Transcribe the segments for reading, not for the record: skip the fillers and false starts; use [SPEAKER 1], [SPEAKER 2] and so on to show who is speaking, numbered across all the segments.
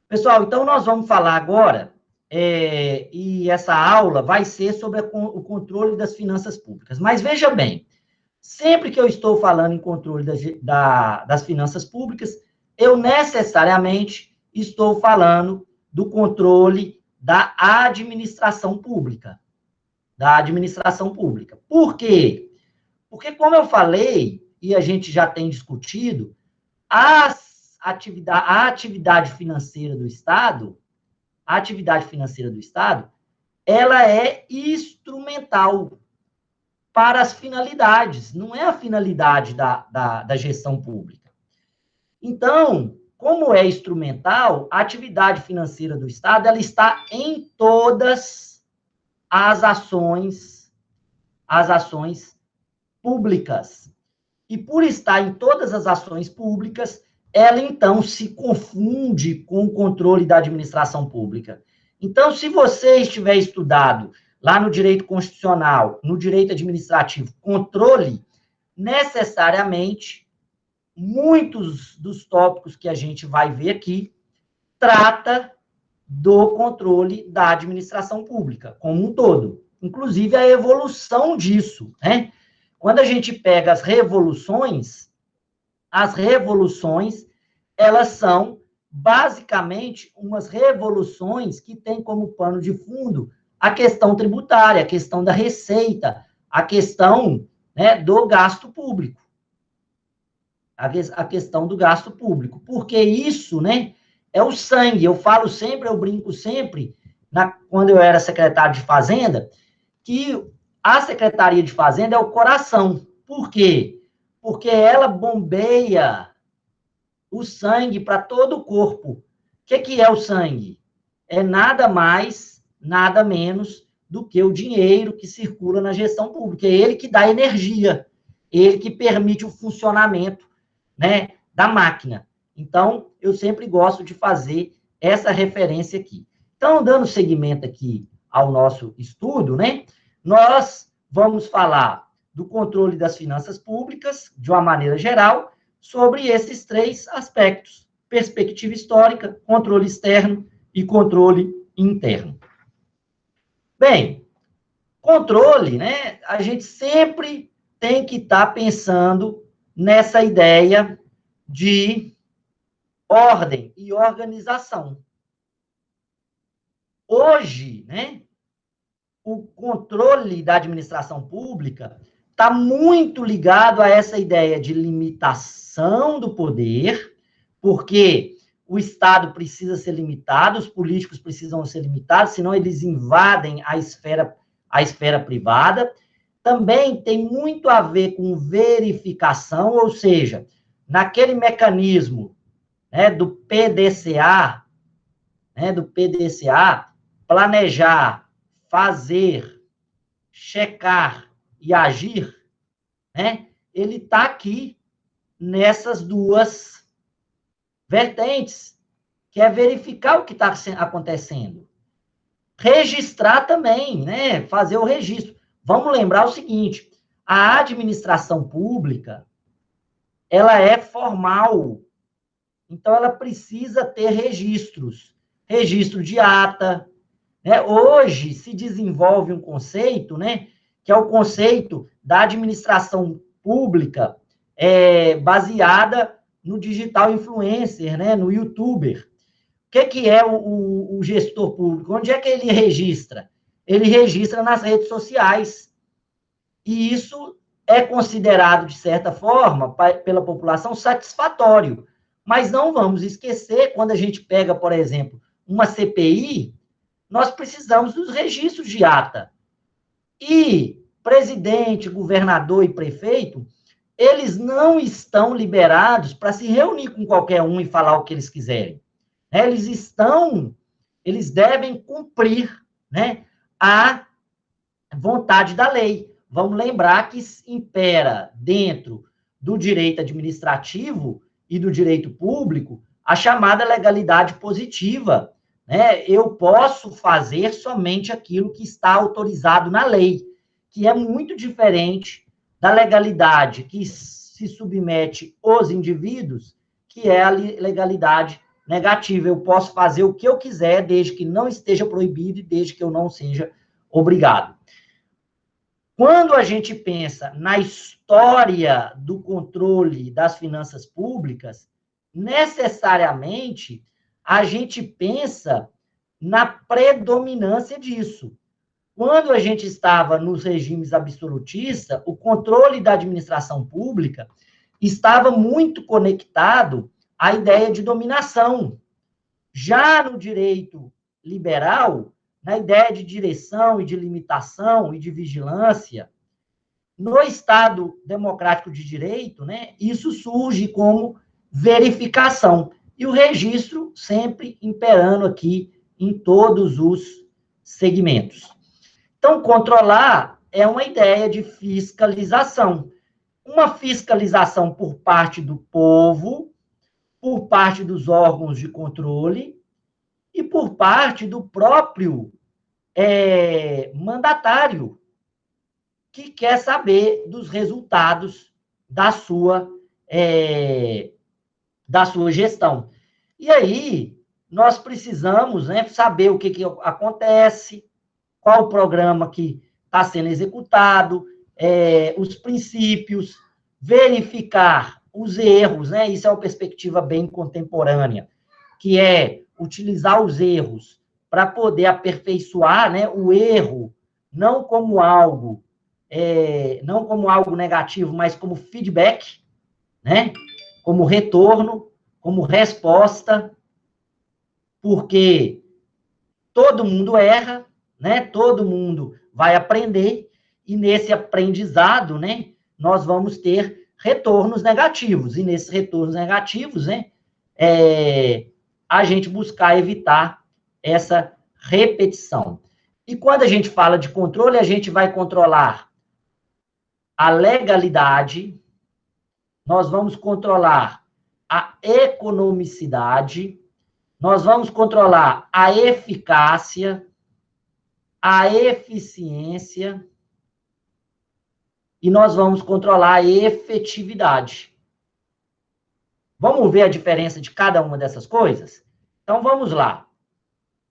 [SPEAKER 1] Pessoal, então nós vamos falar agora, e essa aula vai ser sobre o controle das finanças públicas. Mas veja bem, sempre que eu estou falando em controle das finanças públicas, eu necessariamente estou falando do controle da administração pública. Da administração pública. Por quê? Porque, como eu falei, e a gente já tem discutido, a atividade financeira do Estado, ela é instrumental para as finalidades, não é a finalidade da gestão pública. Então, como é instrumental, a atividade financeira do Estado, ela está em todas as ações públicas. E por estar em todas as ações públicas, ela então se confunde com o controle da administração pública. Então, se você estiver estudado lá no direito constitucional, no direito administrativo, controle, necessariamente, muitos dos tópicos que a gente vai ver aqui trata do controle da administração pública como um todo, inclusive a evolução disso, né? Quando a gente pega as revoluções, elas são basicamente umas revoluções que têm como pano de fundo a questão tributária, a questão da receita, a questão, né, do gasto público. A questão do gasto público. Porque isso, né, é o sangue. Eu falo sempre, eu brinco sempre, quando eu era secretário de Fazenda, que a Secretaria de Fazenda é o coração. Por quê? Porque ela bombeia o sangue para todo o corpo. O que é o sangue? É nada mais, nada menos do que o dinheiro que circula na gestão pública. É ele que dá energia, ele que permite o funcionamento, né, da máquina. Então, eu sempre gosto de fazer essa referência aqui. Então, dando seguimento aqui ao nosso estudo, né, nós vamos falar do controle das finanças públicas, de uma maneira geral, sobre esses três aspectos: perspectiva histórica, controle externo e controle interno. Bem, controle, né, a gente sempre tem que estar pensando nessa ideia de ordem e organização. Hoje, né, o controle da administração pública está muito ligado a essa ideia de limitação do poder, porque o Estado precisa ser limitado, os políticos precisam ser limitados, senão eles invadem a esfera privada. Também tem muito a ver com verificação, ou seja, naquele mecanismo, né, do PDCA, planejar, fazer, checar e agir, né, ele está aqui nessas duas vertentes, que é verificar o que está acontecendo. Registrar também, né, fazer o registro. Vamos lembrar o seguinte: a administração pública, ela é formal, então ela precisa ter registros, registro de ata, né? Hoje se desenvolve um conceito, né, que é o conceito da administração pública baseada no digital influencer, né, no youtuber. O que é o gestor público? Onde é que ele registra? Ele registra nas redes sociais. E isso é considerado, de certa forma, pela população, satisfatório. Mas não vamos esquecer, quando a gente pega, por exemplo, uma CPI, nós precisamos dos registros de ata. E presidente, governador e prefeito, eles não estão liberados para se reunir com qualquer um e falar o que eles quiserem. Eles devem cumprir, né, a vontade da lei. Vamos lembrar que impera dentro do direito administrativo e do direito público a chamada legalidade positiva, né? Eu posso fazer somente aquilo que está autorizado na lei, que é muito diferente da legalidade que se submete os indivíduos, que é a legalidade negativa. Eu posso fazer o que eu quiser, desde que não esteja proibido e desde que eu não seja obrigado. Quando a gente pensa na história do controle das finanças públicas, necessariamente a gente pensa na predominância disso. Quando a gente estava nos regimes absolutistas, o controle da administração pública estava muito conectado à ideia de dominação. Já no direito liberal, na ideia de direção e de limitação e de vigilância, no Estado democrático de direito, né, isso surge como verificação. E o registro sempre imperando aqui em todos os segmentos. Então, controlar é uma ideia de fiscalização. Uma fiscalização por parte do povo, por parte dos órgãos de controle e por parte do próprio mandatário, que quer saber dos resultados da sua gestão. E aí, nós precisamos, né, saber o que acontece, qual o programa que está sendo executado, os princípios, verificar os erros, né? Isso é uma perspectiva bem contemporânea, que é utilizar os erros para poder aperfeiçoar, né, o erro, não como algo negativo, mas como feedback, né? Como retorno, como resposta, porque todo mundo erra, né? Todo mundo vai aprender, e nesse aprendizado, né, nós vamos ter retornos negativos, e nesses retornos negativos, né, a gente buscar evitar essa repetição. E quando a gente fala de controle, a gente vai controlar a legalidade, nós vamos controlar a economicidade, nós vamos controlar a eficácia, a eficiência, e nós vamos controlar a efetividade. Vamos ver a diferença de cada uma dessas coisas? Então, vamos lá.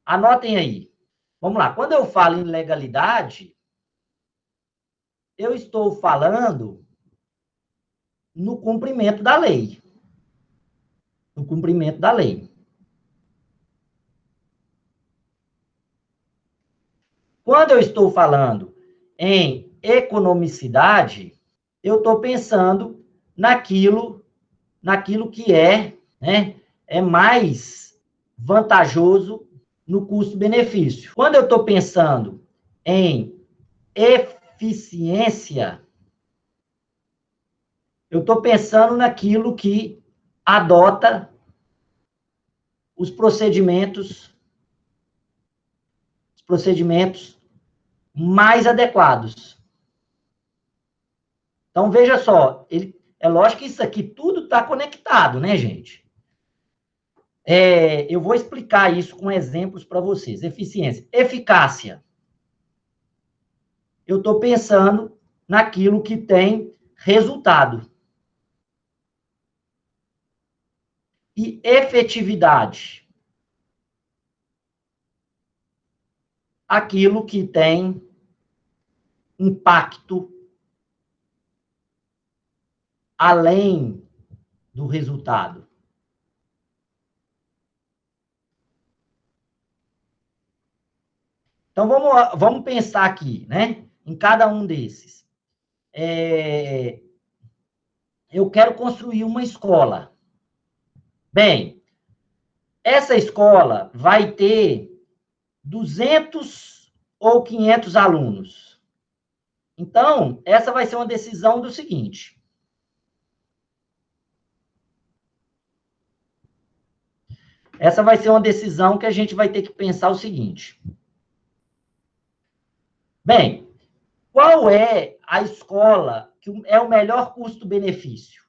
[SPEAKER 1] Anotem aí. Vamos lá. Quando eu falo em legalidade, eu estou falando no cumprimento da lei. No cumprimento da lei. Quando eu estou falando em economicidade, eu estou pensando naquilo que né, é mais vantajoso no custo-benefício. Quando eu estou pensando em eficiência, eu estou pensando naquilo que adota os procedimentos mais adequados. Então, veja só, é lógico que isso aqui tudo está conectado, né, gente? Eu vou explicar isso com exemplos para vocês. Eficiência. Eficácia. Eu estou pensando naquilo que tem resultado. E efetividade. Aquilo que tem impacto além do resultado. Então, vamos pensar aqui, né? Em cada um desses. Eu quero construir uma escola. Bem, essa escola vai ter 200 ou 500 alunos. Então, essa vai ser uma decisão do seguinte. Essa vai ser uma decisão que a gente vai ter que pensar o seguinte. Bem, qual é a escola que é o melhor custo-benefício?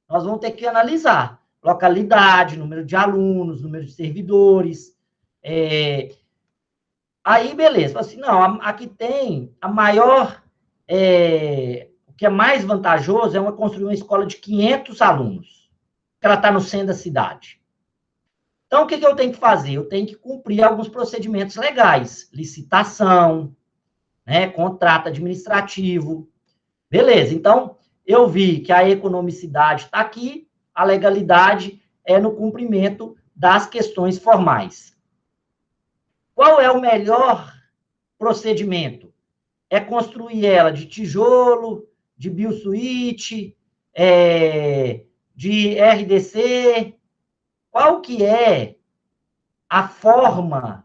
[SPEAKER 1] Nós vamos ter que analisar localidade, número de alunos, número de servidores. Aí, beleza. Assim, não, aqui tem a maior... o que é mais vantajoso é construir uma escola de 500 alunos, que ela está no centro da cidade. Então, o que eu tenho que fazer? Eu tenho que cumprir alguns procedimentos legais, licitação, né, contrato administrativo. Beleza, então, eu vi que a economicidade está aqui, a legalidade é no cumprimento das questões formais. Qual é o melhor procedimento? É construir ela de tijolo, de biosuíte, de RDC. Qual que é a forma,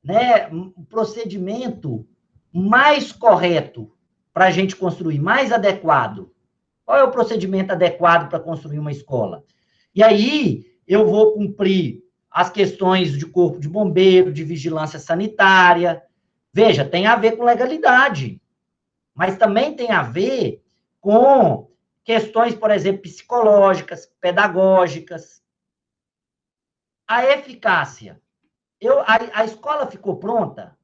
[SPEAKER 1] né, o procedimento mais correto para a gente construir, mais adequado? Qual é o procedimento adequado para construir uma escola? E aí, eu vou cumprir as questões de corpo de bombeiro, de vigilância sanitária. Veja, tem a ver com legalidade, mas também tem a ver com questões, por exemplo, psicológicas, pedagógicas. A eficácia. A escola ficou pronta?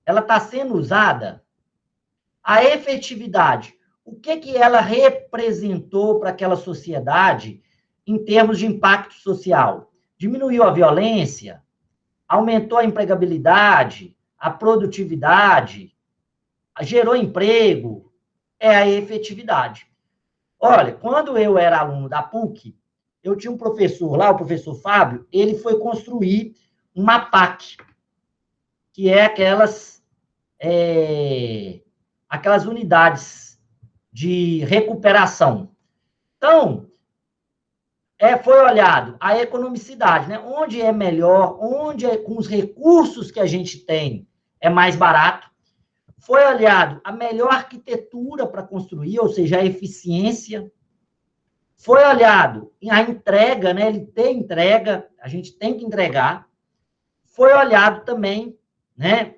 [SPEAKER 1] Ela está sendo usada? A efetividade. O que ela representou para aquela sociedade em termos de impacto social? Diminuiu a violência? Aumentou a empregabilidade? A produtividade? Gerou emprego? É a efetividade. Olha, quando eu era aluno da PUC, eu tinha um professor lá, o professor Fábio, ele foi construir uma PAC, que é aquelas unidades de recuperação. Então, foi olhado a economicidade, né? Onde é melhor, com os recursos que a gente tem, é mais barato. Foi olhado a melhor arquitetura para construir, ou seja, a eficiência. Foi olhado a entrega, né? Ele tem entrega, a gente tem que entregar. Foi olhado também, né,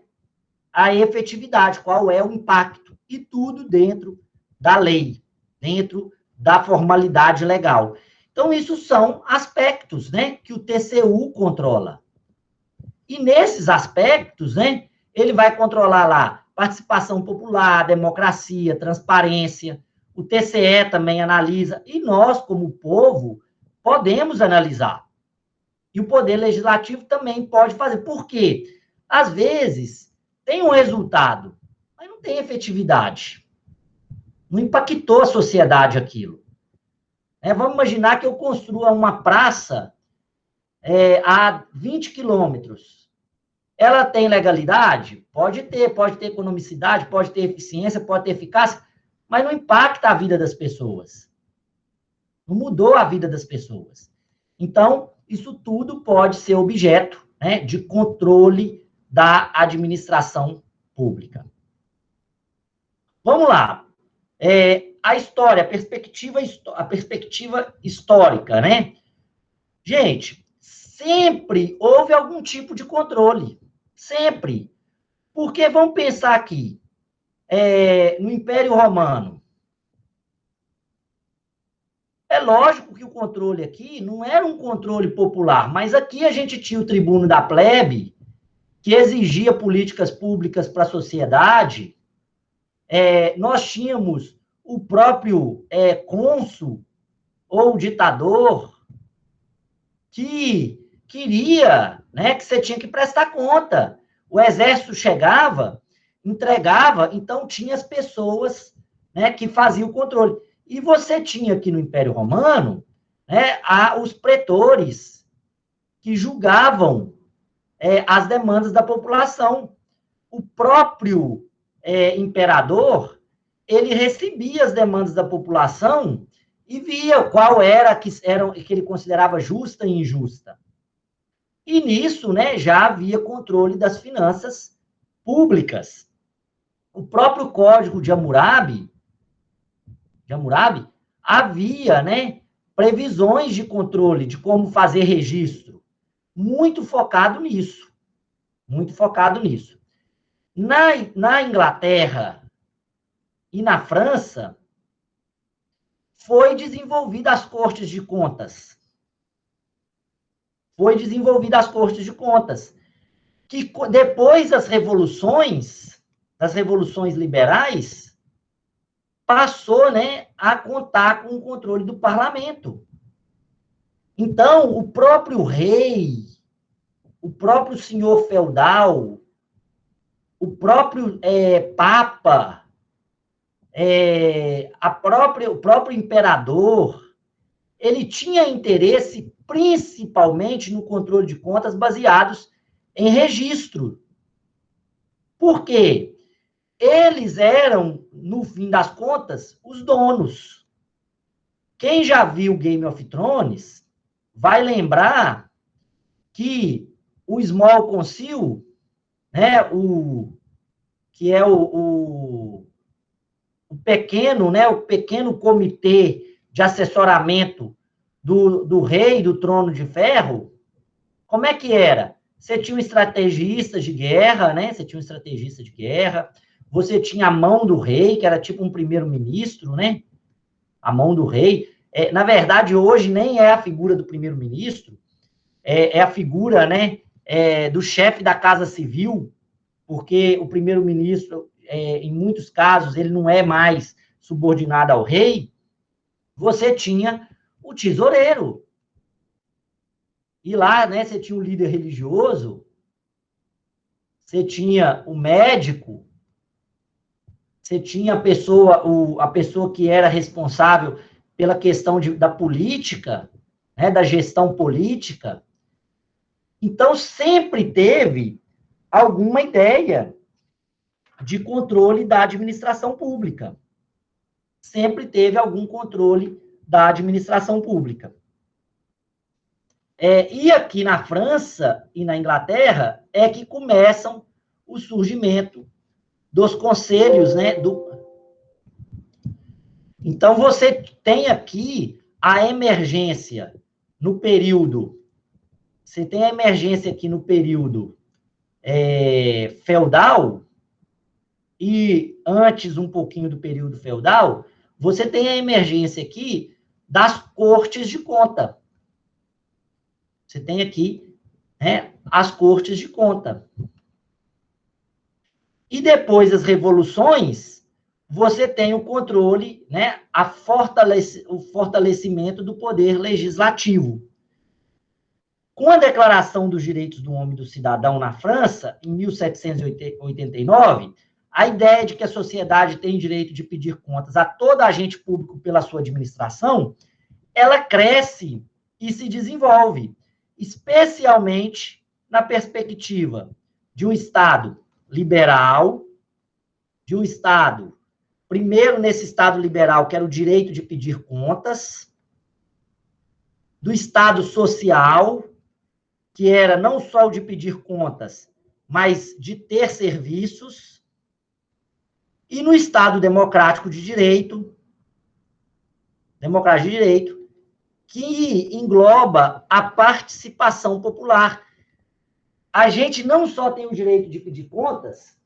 [SPEAKER 1] a efetividade, qual é o impacto, e tudo dentro da lei, dentro da formalidade legal. Então, isso são aspectos, né, que o TCU controla. E nesses aspectos, né, ele vai controlar lá participação popular, democracia, transparência. O TCE também analisa, e nós, como povo, podemos analisar. E o Poder Legislativo também pode fazer. Por quê? Às vezes, tem um resultado, mas não tem efetividade. Não impactou a sociedade aquilo. Vamos imaginar que eu construa uma praça a 20 quilômetros. Ela tem legalidade? Pode ter economicidade, pode ter eficiência, pode ter eficácia, mas não impacta a vida das pessoas. Não mudou a vida das pessoas. Então, isso tudo pode ser objeto, né, de controle da administração pública. Vamos lá. A história, a perspectiva histórica, né? Gente, sempre houve algum tipo de controle. Sempre. Porque vamos pensar aqui, no Império Romano. É lógico que o controle aqui não era um controle popular, mas aqui a gente tinha o tribuno da plebe, que exigia políticas públicas para a sociedade. Nós tínhamos o próprio cônsul ou ditador que queria, né, que você tinha que prestar conta. O exército chegava, entregava, então tinha as pessoas, né, que faziam o controle. E você tinha aqui no Império Romano, né, os pretores que julgavam as demandas da população. O próprio imperador, ele recebia as demandas da população e via qual era que ele considerava justa e injusta. E nisso, né, já havia controle das finanças públicas. O próprio Código de Hammurabi, havia, né, previsões de controle, de como fazer registro, muito focado nisso. Muito focado nisso. Na Inglaterra e na França, foi desenvolvida as Cortes de Contas. Que depois das revoluções liberais, passou, né, a contar com o controle do parlamento. Então, o próprio rei, o próprio senhor feudal, o próprio papa, o próprio imperador, ele tinha interesse principalmente no controle de contas baseados em registro. Por quê? Eles eram, no fim das contas, os donos. Quem já viu Game of Thrones vai lembrar que o Small Council, né, que é o pequeno, né, o pequeno comitê de assessoramento do rei do Trono de Ferro, como é que era? Você tinha um estrategista de guerra, né? Você tinha um estrategista de guerra, você tinha a mão do rei, que era tipo um primeiro-ministro, né? A mão do rei. Na verdade, hoje nem é a figura do primeiro-ministro, é a figura, né, do chefe da Casa Civil, porque o primeiro-ministro, em muitos casos, ele não é mais subordinado ao rei. Você tinha o tesoureiro. E lá, né, você tinha o líder religioso, você tinha o médico, você tinha a pessoa que era responsável pela questão da política, né, da gestão política. Então, sempre teve alguma ideia de controle da administração pública. Sempre teve algum controle da administração pública. E aqui na França e na Inglaterra é que começam o surgimento dos conselhos, né? Então, você tem aqui a emergência no período. Você tem a emergência aqui no período feudal, e antes um pouquinho do período feudal, você tem a emergência aqui das cortes de conta. Você tem aqui, né, as cortes de conta. E depois das revoluções, você tem o controle, né, o fortalecimento do poder legislativo. Com a Declaração dos Direitos do Homem e do Cidadão na França, em 1789, a ideia de que a sociedade tem direito de pedir contas a todo agente público pela sua administração, ela cresce e se desenvolve, especialmente na perspectiva de um Estado liberal, de um Estado, primeiro nesse Estado liberal, que era o direito de pedir contas, do Estado social, que era não só o de pedir contas, mas de ter serviços, e no Estado democrático de direito, que engloba a participação popular. A gente não só tem o direito de pedir contas.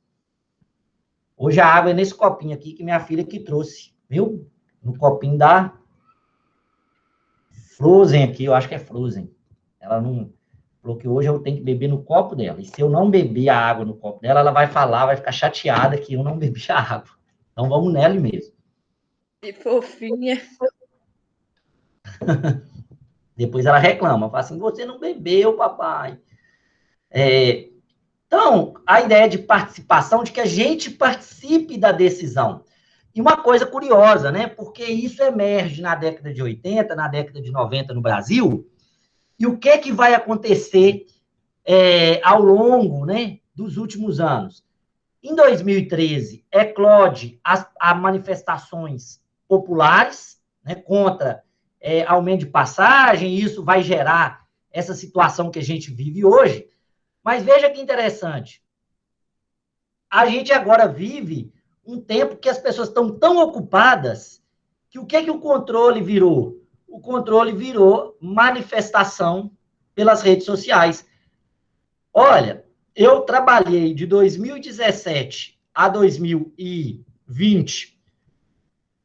[SPEAKER 1] Hoje a água é nesse copinho aqui que minha filha que trouxe, viu? No copinho da Frozen aqui, eu acho que é Frozen. Ela não falou que hoje eu tenho que beber no copo dela. E se eu não beber a água no copo dela, ela vai falar, vai ficar chateada que eu não bebi a água. Então vamos nela mesmo.
[SPEAKER 2] Que fofinha.
[SPEAKER 1] Depois ela reclama, fala assim, você não bebeu, papai. Então, a ideia de participação, de que a gente participe da decisão. E uma coisa curiosa, né? Porque isso emerge na década de 80, na década de 90 no Brasil, e o que vai acontecer ao longo, né, dos últimos anos? Em 2013, eclode as manifestações populares, né, contra aumento de passagem, e isso vai gerar essa situação que a gente vive hoje. Mas veja que interessante. A gente agora vive um tempo que as pessoas estão tão ocupadas que o que o controle virou? O controle virou manifestação pelas redes sociais. Olha, eu trabalhei de 2017 a 2020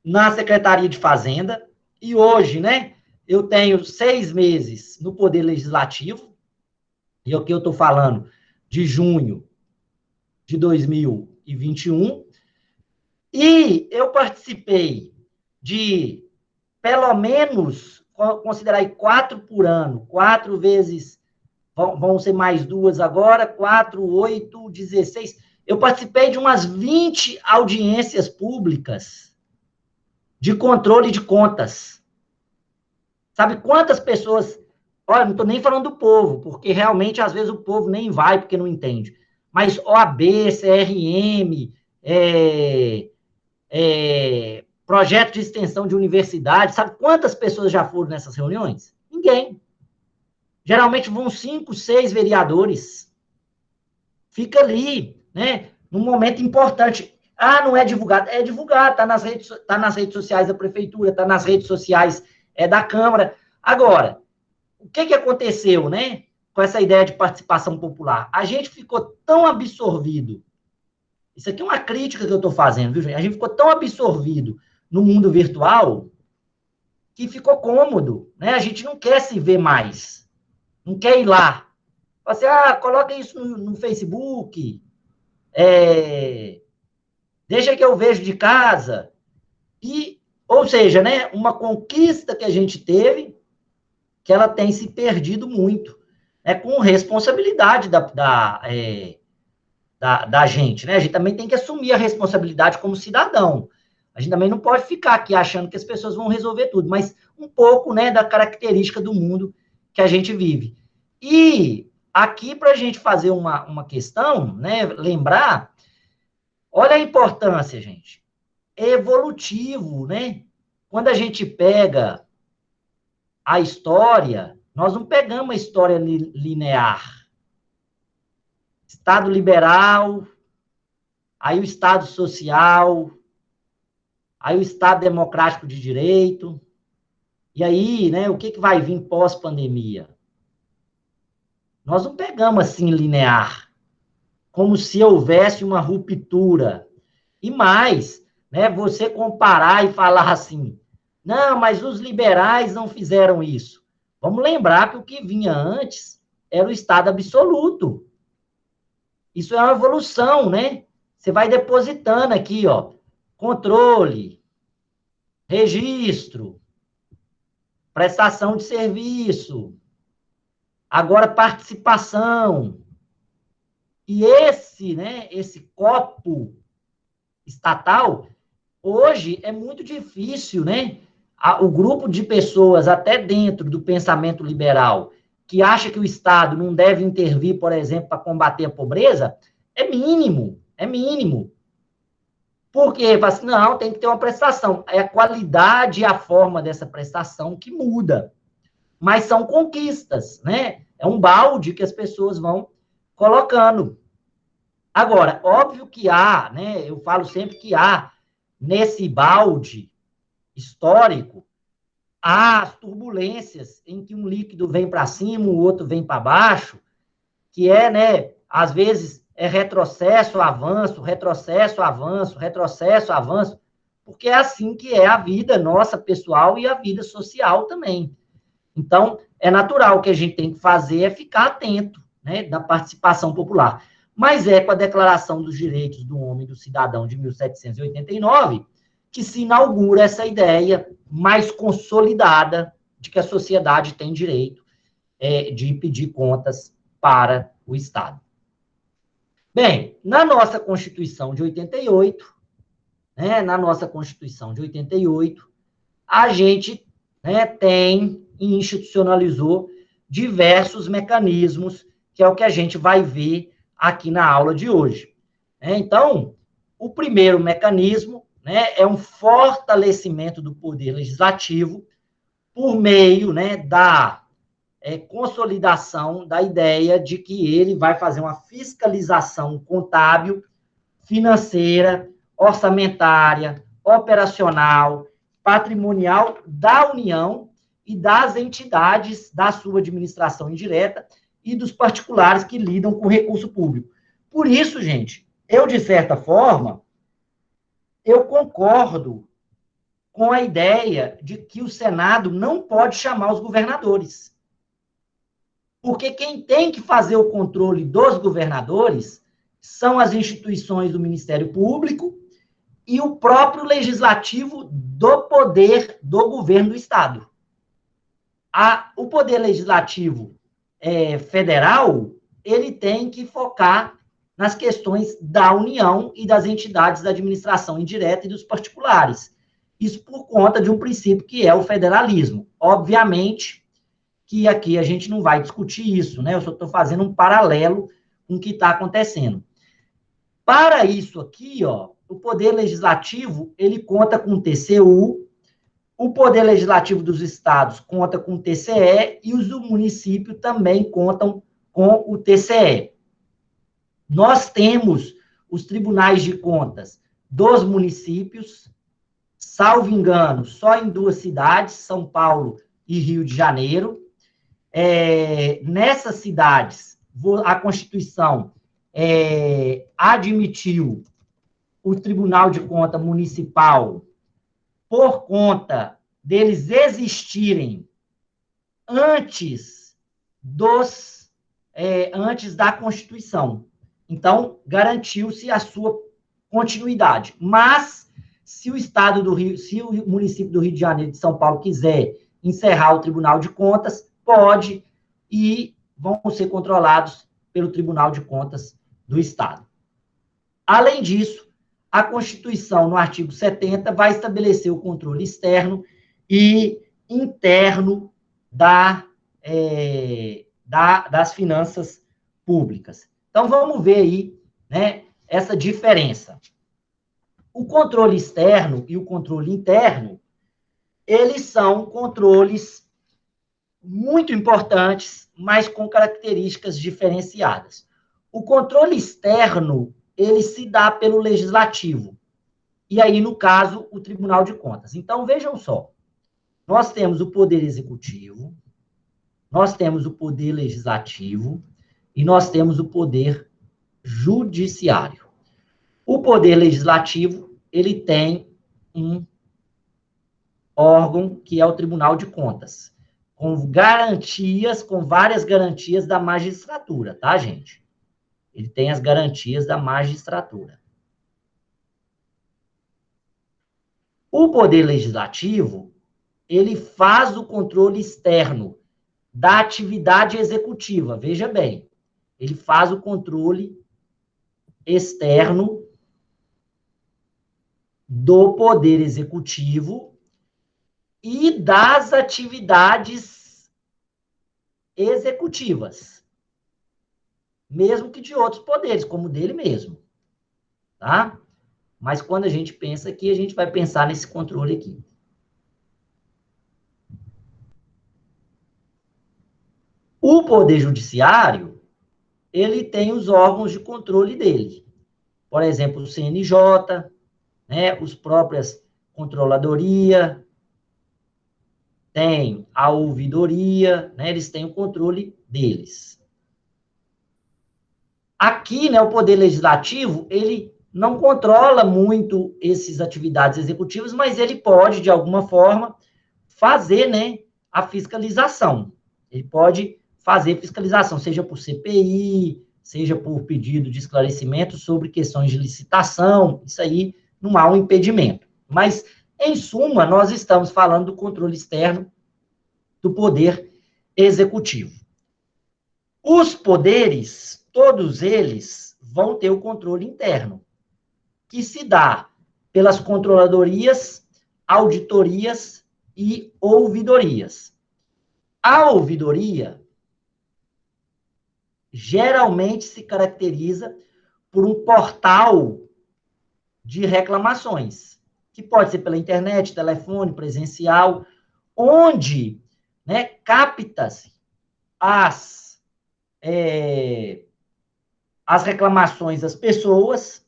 [SPEAKER 1] na Secretaria de Fazenda e hoje, né, eu tenho 6 meses no Poder Legislativo, e aqui eu estou falando de junho de 2021, e eu participei de, pelo menos, considerar 4 por ano, 4 vezes, vão ser mais 2 agora, 4, 8, 16. Eu participei de umas 20 audiências públicas de controle de contas. Sabe quantas pessoas... Olha, não estou nem falando do povo, porque realmente, às vezes, o povo nem vai porque não entende. Mas OAB, CRM, projeto de extensão de universidade, sabe quantas pessoas já foram nessas reuniões? Ninguém. Geralmente vão 5, 6 vereadores. Fica ali, né? Num momento importante. Ah, não é divulgado. É divulgado, está nas redes sociais da prefeitura, está nas redes sociais da Câmara. Agora, o que aconteceu, né? Com essa ideia de participação popular? A gente ficou tão absorvido. Isso aqui é uma crítica que eu estou fazendo, viu, gente? A gente ficou tão absorvido no mundo virtual que ficou cômodo, né? A gente não quer se ver mais. Não quer ir lá. Fala assim, coloca isso no Facebook, deixa que eu vejo de casa. Ou seja, né, uma conquista que a gente teve, que ela tem se perdido muito, com responsabilidade da gente, né? A gente também tem que assumir a responsabilidade como cidadão. A gente também não pode ficar aqui achando que as pessoas vão resolver tudo, mas um pouco, né, da característica do mundo que a gente vive. E aqui, para a gente fazer uma questão, né, lembrar, olha a importância, gente, é evolutivo, né? Quando a gente pega a história, nós não pegamos a história linear. Estado liberal, aí o Estado social, aí o Estado democrático de direito, e aí, né, o que vai vir pós-pandemia? Nós não pegamos assim linear, como se houvesse uma ruptura. E mais, né, você comparar e falar assim, não, mas os liberais não fizeram isso. Vamos lembrar que o que vinha antes era o Estado absoluto. Isso é uma evolução, né? Você vai depositando aqui, ó, controle, registro, prestação de serviço, agora participação. E esse copo estatal, hoje é muito difícil, né? O grupo de pessoas, até dentro do pensamento liberal, que acha que o Estado não deve intervir, por exemplo, para combater a pobreza, é mínimo, é mínimo. Por quê? Fala assim, não, tem que ter uma prestação. É a qualidade e a forma dessa prestação que muda. Mas são conquistas, né? É um balde que as pessoas vão colocando. Agora, óbvio que há, né? Eu falo sempre que há, nesse balde histórico, há as turbulências em que um líquido vem para cima, o outro vem para baixo, que né? Às vezes é retrocesso, avanço, retrocesso, avanço, retrocesso, avanço, porque é assim que é a vida nossa pessoal e a vida social também. Então, é natural que a gente tem que fazer é ficar atento, né, da participação popular. Mas com a Declaração dos Direitos do Homem e do Cidadão de 1789 que se inaugura essa ideia mais consolidada de que a sociedade tem direito de pedir contas para o Estado. Bem, na nossa Constituição de 88, a gente tem e institucionalizou diversos mecanismos, que é o que a gente vai ver aqui na aula de hoje. Então, o primeiro mecanismo é um fortalecimento do poder legislativo por meio da consolidação da ideia de que ele vai fazer uma fiscalização contábil, financeira, orçamentária, operacional, patrimonial da União e das entidades da sua administração indireta e dos particulares que lidam com recurso público. Por isso, gente, eu, de certa forma, eu concordo com a ideia de que o Senado não pode chamar os governadores. Porque quem tem que fazer o controle dos governadores são as instituições do Ministério Público e o próprio legislativo do poder do governo do Estado. O poder legislativo federal, ele tem que focar nas questões da União e das entidades da administração indireta e dos particulares. Isso por conta de um princípio que é o federalismo. Obviamente que aqui a gente não vai discutir isso, né? Eu só estou fazendo um paralelo com o que está acontecendo. Para isso aqui, ó, o Poder Legislativo, ele conta com o TCU, o Poder Legislativo dos estados conta com o TCE e os do município também contam com o TCE. Nós temos os tribunais de contas dos municípios, salvo engano, só em 2 cidades, São Paulo e Rio de Janeiro. Nessas cidades, a Constituição admitiu o Tribunal de Conta Municipal por conta deles existirem antes da Constituição. Então, garantiu-se a sua continuidade. Mas, se o Estado do Rio, se o município do Rio de Janeiro e de São Paulo quiser encerrar o Tribunal de Contas, pode, e vão ser controlados pelo Tribunal de Contas do Estado. Além disso, a Constituição, no artigo 70, vai estabelecer o controle externo e interno das finanças públicas. Então, vamos ver aí, né, essa diferença. O controle externo e o controle interno, eles são controles muito importantes, mas com características diferenciadas. O controle externo, ele se dá pelo legislativo. E aí, no caso, o Tribunal de Contas. Então, vejam só. Nós temos o poder executivo, nós temos o poder legislativo e nós temos o poder judiciário. O poder legislativo, ele tem um órgão que é o Tribunal de Contas, com garantias, com várias garantias da magistratura, tá, gente? Ele tem as garantias da magistratura. O poder legislativo, ele faz o controle externo da atividade executiva. Veja bem, ele faz o controle externo do poder executivo e das atividades executivas, mesmo que de outros poderes, como o dele mesmo, tá? Mas quando a gente pensa aqui, a gente vai pensar nesse controle aqui. O Poder Judiciário, ele tem os órgãos de controle dele. Por exemplo, o CNJ, né, os próprias controladoria, tem a ouvidoria, né, eles têm o controle deles. Aqui, né, o Poder Legislativo, ele não controla muito essas atividades executivas, mas ele pode, de alguma forma, fazer, né, a fiscalização. Ele pode fazer fiscalização, seja por CPI, seja por pedido de esclarecimento sobre questões de licitação, isso aí não há um impedimento. Mas, em suma, nós estamos falando do controle externo do poder executivo. Os poderes, todos eles, vão ter o controle interno, que se dá pelas controladorias, auditorias e ouvidorias. A ouvidoria geralmente se caracteriza por um portal de reclamações, que pode ser pela internet, telefone, presencial, onde, né, capta-se as reclamações das pessoas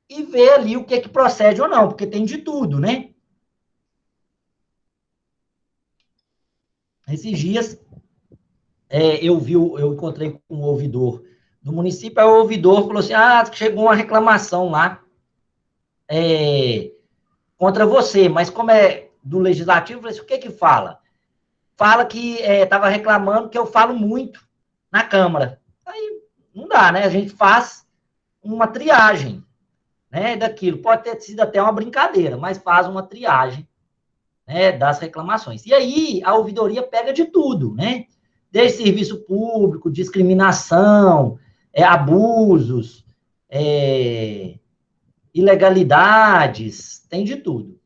[SPEAKER 1] e vê ali o que procede ou não, porque tem de tudo, né? Esses dias, eu encontrei com um ouvidor do município, aí o ouvidor falou assim, chegou uma reclamação lá contra você, mas como é do legislativo, eu falei assim, o que fala? Fala que estava reclamando que eu falo muito na Câmara. Aí não dá, né? A gente faz uma triagem, né, daquilo. Pode ter sido até uma brincadeira, mas faz uma triagem, né, das reclamações. E aí a ouvidoria pega de tudo, né? desde serviço público, discriminação, abusos, ilegalidades, tem de tudo.